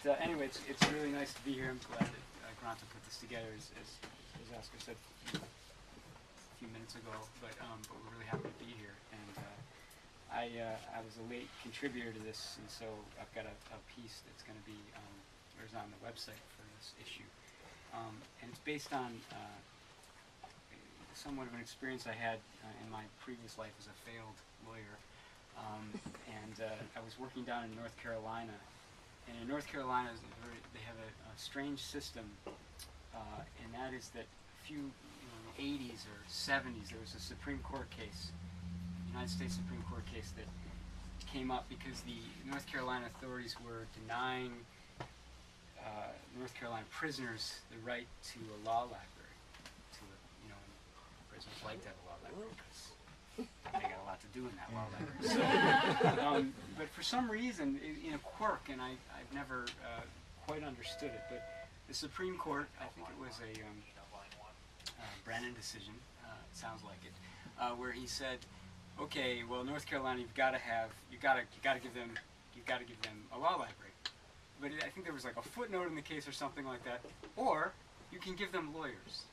But anyway, it's really nice to be here. I'm glad that Granta put this together, as Oscar said a few minutes ago. But we're really happy to be here. And I was a late contributor to this, and so I've got a piece that's going to be or is on the website for this issue. And it's based on somewhat of an experience I had in my previous life as a failed lawyer. I was working down in North Carolina. And in North Carolina, they have a strange system, and that is that a few, in the 80s or 70s, there was a Supreme Court case, United States Supreme Court case that came up because the North Carolina authorities were denying North Carolina prisoners the right to a law library. Prisoners like to have a law library because they got a lot to do in that law library. So, but for some reason, in a quirk, and I've never quite understood it, but the Supreme Court, I think it was a Brennan decision, sounds like it, where he said, okay, well, North Carolina, you got to give them a law library. But I think there was like a footnote in the case or something like that, or you can give them lawyers.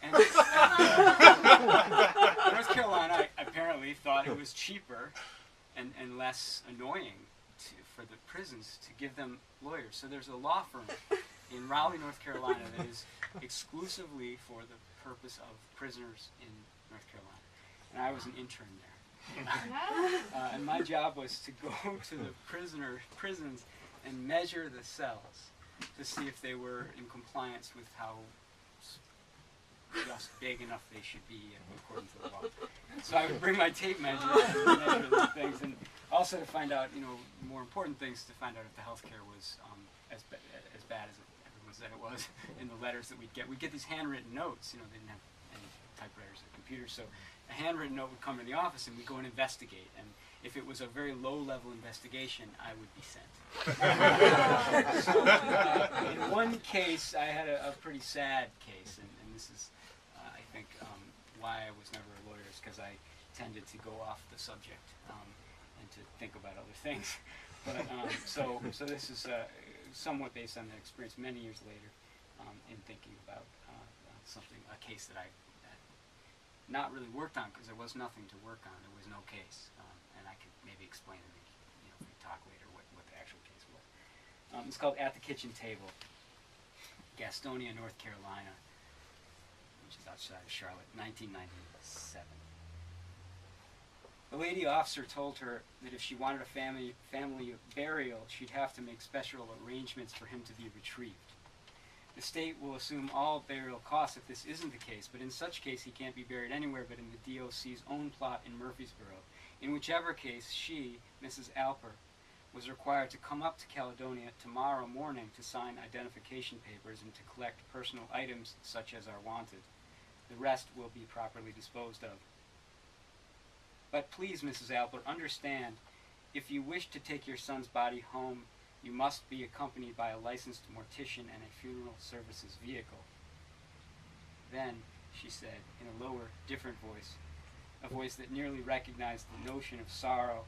And North Carolina apparently thought it was cheaper and less annoying for the prisons to give them lawyers. So there's a law firm in Raleigh, North Carolina that is exclusively for the purpose of prisoners in North Carolina. And I was an intern there. And my job was to go to the prisons and measure the cells to see if they were in compliance with how just big enough they should be according to the law. So I would bring my tape measure and measure these things, and also to find out, more important things, to find out if the health care was as bad as everyone said it was in the letters that we'd get. We'd get these handwritten notes. They didn't have any typewriters or computers, so a handwritten note would come to the office, and we'd go and investigate. And if it was a very low-level investigation, I would be sent. So, in one case, I had a pretty sad case, and this is, I think, why I was never a lawyer, is because I tended to go off the subject and to think about other things. But so this is somewhat based on that experience many years later in thinking about a case that I had not really worked on because there was nothing to work on. There was no case. And I could maybe explain it, we talk later what the actual case was. It's called At the Kitchen Table, Gastonia, North Carolina, which is outside of Charlotte, 1997. The lady officer told her that if she wanted a family burial, she'd have to make special arrangements for him to be retrieved. The state will assume all burial costs if this isn't the case, but in such case he can't be buried anywhere but in the DOC's own plot in Murfreesboro. In whichever case, she, Mrs. Alper, was required to come up to Caledonia tomorrow morning to sign identification papers and to collect personal items such as are wanted. The rest will be properly disposed of. But please, Mrs. Alper, understand, if you wish to take your son's body home, you must be accompanied by a licensed mortician and a funeral services vehicle. Then, she said, in a lower, different voice, a voice that nearly recognized the notion of sorrow,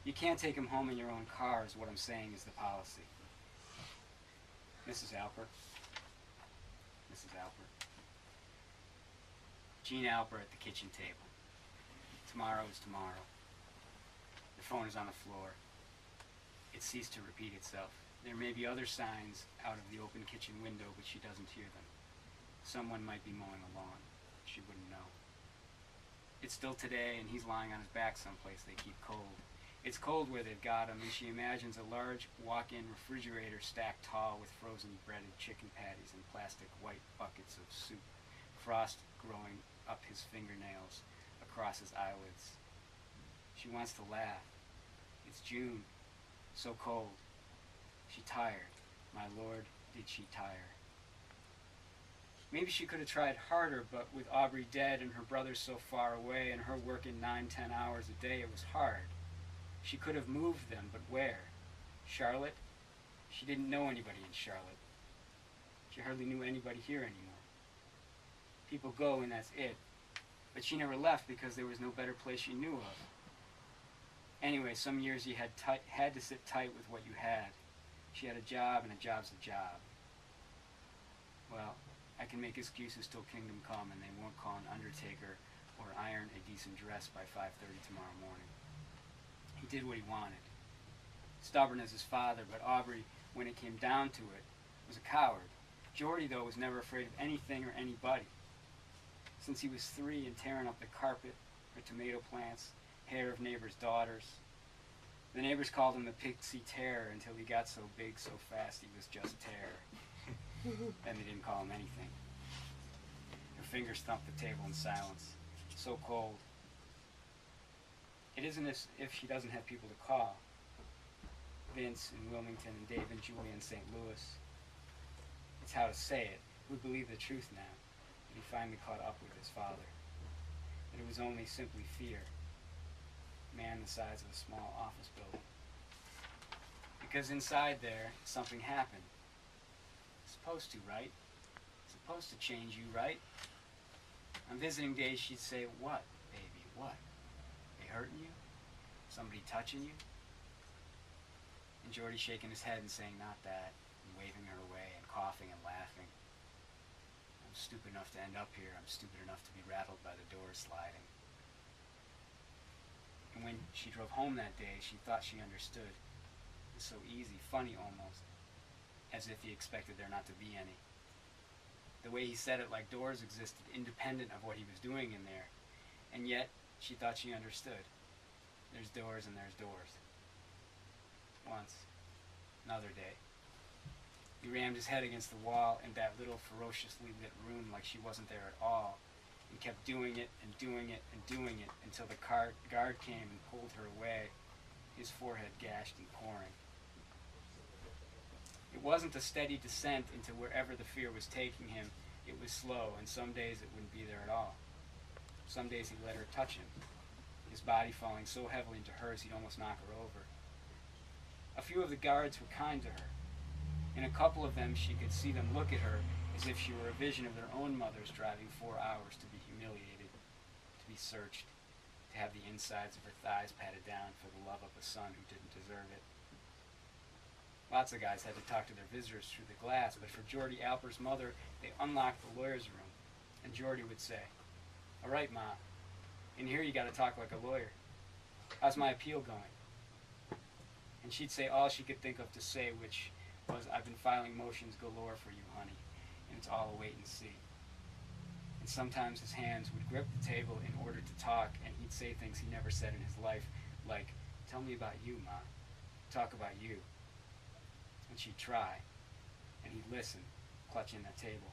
you can't take him home in your own car, is what I'm saying is the policy. Mrs. Alper. Jean Alper at the kitchen table. Tomorrow is tomorrow. The phone is on the floor. It ceased to repeat itself. There may be other signs out of the open kitchen window, but she doesn't hear them. Someone might be mowing the lawn. She wouldn't know. It's still today, and he's lying on his back someplace they keep cold. It's cold where they've got him, and she imagines a large walk-in refrigerator stacked tall with frozen breaded chicken patties and plastic white buckets of soup, frost growing up his fingernails, across his eyelids. She wants to laugh. It's June, so cold. She tired. My Lord, did she tire. Maybe she could have tried harder, but with Aubrey dead and her brothers so far away and her working 9-10 hours a day, it was hard. She could have moved them, but where? Charlotte? She didn't know anybody in Charlotte. She hardly knew anybody here anymore. People go and that's it. But she never left because there was no better place she knew of. Anyway, some years you had to sit tight with what you had. She had a job, and a job's a job. Well, I can make excuses till kingdom come, and they won't call an undertaker or iron a decent dress by 5:30 tomorrow morning. He did what he wanted. Stubborn as his father, but Aubrey, when it came down to it, was a coward. Geordie, though, was never afraid of anything or anybody. Since he was 3 and tearing up the carpet, or tomato plants, hair of neighbors' daughters. The neighbors called him the Pixie Terror until he got so big so fast he was just terror. Then they didn't call him anything. Her fingers thumped the table in silence. So cold. It isn't as if she doesn't have people to call. Vince in Wilmington and Dave and Julie in St. Louis. It's how to say it. We believe the truth now. That he finally caught up with his father. That it was only simply fear. Man the size of a small office building. Because inside there, something happened. It's supposed to, right? It's supposed to change you, right? On visiting days, she'd say, "What, baby, what? They hurting you? Somebody touching you?" And Geordie shaking his head and saying, "Not that," and waving her away and coughing and laughing. "I'm stupid enough to end up here. I'm stupid enough to be rattled by the doors sliding." And when she drove home that day, she thought she understood. It was so easy, funny almost, as if he expected there not to be any. The way he said it, like doors existed, independent of what he was doing in there. And yet, she thought she understood. There's doors and there's doors. Once, another day, he rammed his head against the wall in that little ferociously lit room like she wasn't there at all, and kept doing it and doing it and doing it until the guard came and pulled her away, his forehead gashed and pouring. It wasn't a steady descent into wherever the fear was taking him. It was slow, and some days it wouldn't be there at all. Some days he let her touch him, his body falling so heavily into hers he'd almost knock her over. A few of the guards were kind to her. In a couple of them, she could see them look at her as if she were a vision of their own mothers driving 4 hours to be humiliated, to be searched, to have the insides of her thighs patted down for the love of a son who didn't deserve it. Lots of guys had to talk to their visitors through the glass, but for Geordie Alper's mother, they unlocked the lawyer's room, and Geordie would say, "All right, Ma, in here you got to talk like a lawyer. How's my appeal going?" And she'd say all she could think of to say, which was, "I've been filing motions galore for you, honey, and it's all a wait and see." And sometimes his hands would grip the table in order to talk, and he'd say things he never said in his life, like, "Tell me about you, Ma. Talk about you." And she'd try, and he'd listen, clutching that table.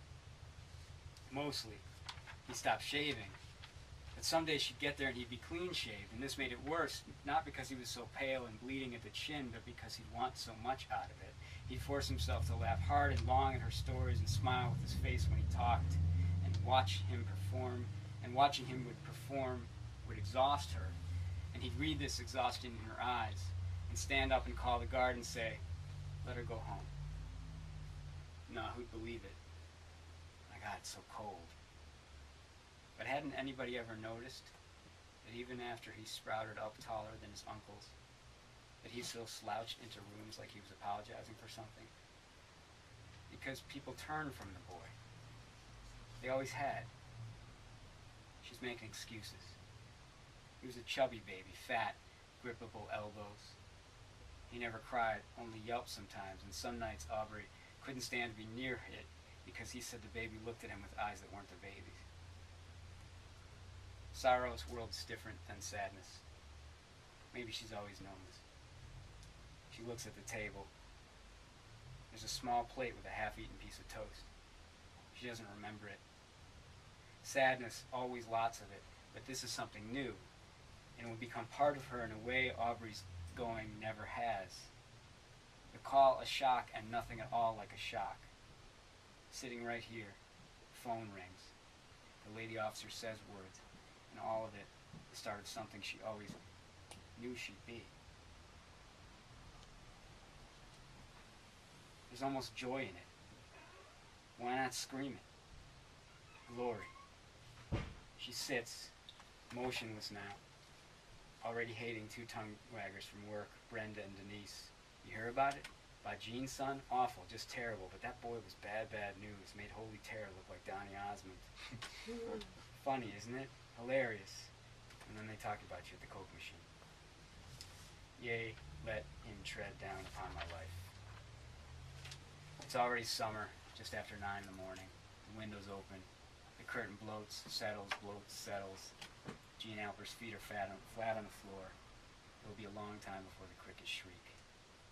Mostly, he stopped shaving. But some days she'd get there and he'd be clean-shaved, and this made it worse, not because he was so pale and bleeding at the chin, but because he'd want so much out of it. He'd force himself to laugh hard and long at her stories and smile with his face when he talked, and watch him perform, and watching him perform would exhaust her, and he'd read this exhaustion in her eyes, and stand up and call the guard and say, "Let her go home." No, who'd believe it? My God, it's so cold. But hadn't anybody ever noticed that even after he sprouted up taller than his uncles, that he still slouched into rooms like he was apologizing for something? Because people turned from the boy. They always had. She's making excuses. He was a chubby baby, fat, grippable elbows. He never cried, only yelped sometimes, and some nights Aubrey couldn't stand to be near it because he said the baby looked at him with eyes that weren't the baby's. Sorrow's world's different than sadness. Maybe she's always known this. She looks at the table. There's a small plate with a half-eaten piece of toast. She doesn't remember it. Sadness, always lots of it, but this is something new, and it will become part of her in a way Aubrey's going never has. The call a shock and nothing at all like a shock. Sitting right here, phone rings. The lady officer says words, and all of it the start of something she always knew she'd be. There's almost joy in it. Why not scream it? Glory. She sits, motionless now, already hating 2 tongue waggers from work, Brenda and Denise. You hear about it? By Gene's son? Awful, just terrible. But that boy was bad, bad news. Made Holy Terror look like Donny Osmond. Funny, isn't it? Hilarious. And then they talk about you at the Coke machine. Yea, let him tread down upon my life. It's already summer, just after 9 in the morning. The window's open. The curtain bloats, settles, bloats, settles. Gene Alper's feet are flat on the floor. It will be a long time before the crickets shriek.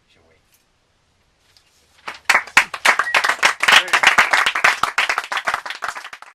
She'll wait.